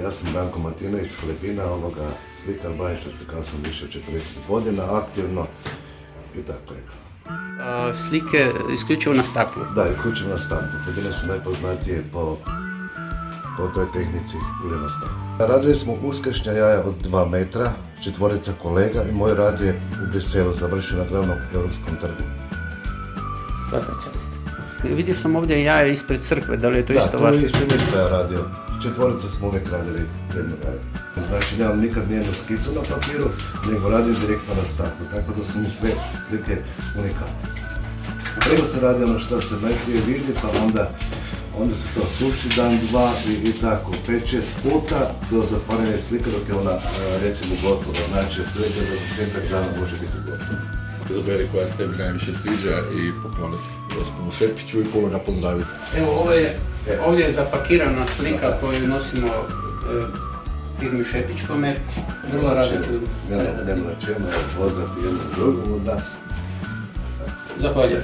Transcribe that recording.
Ja sam Branko Matina iz Hlebina, slikar, bavim se slikarstvom više od 40 godina, aktivno i tako eto. Slike isključivo na staklu? Da, isključivo na staklu. Hlebine su najpoznatije po toj tehnici ili na staklu. Radili smo uskršnja jaja od 2 metra, 4 kolega i moj rad je u Briselu završio na glavnom europskom trgu. Svaka čast. Vidio sam ovdje jaja ispred crkve, da li je to isto vaše? Da, to je isto ja radio. 4 smo uvijek radili jedno jaje. Znači nemam nikad nijednu skicu na papiru, nego radim direktno na staklu, tako da su mi sve slike unikatne. Prvo se radi ono što se najprije vidi, pa onda se to suši dan, dva i tako 5-6 puta do zatvaranja slike dok je ona recimo gotova. Znači od prije do 10 dana može biti gotova. Izaberi koja se tebi najviše sviđa i pokloniti gospodinu Šepiću i puno ga pozdraviti. Evo, ovdje je zapakirana slika koju nosimo firmi Šepić Komerc. Vrlo rado ću. Nema na čemu, pozdrav jednom drugom od nas. Zahvaljujem.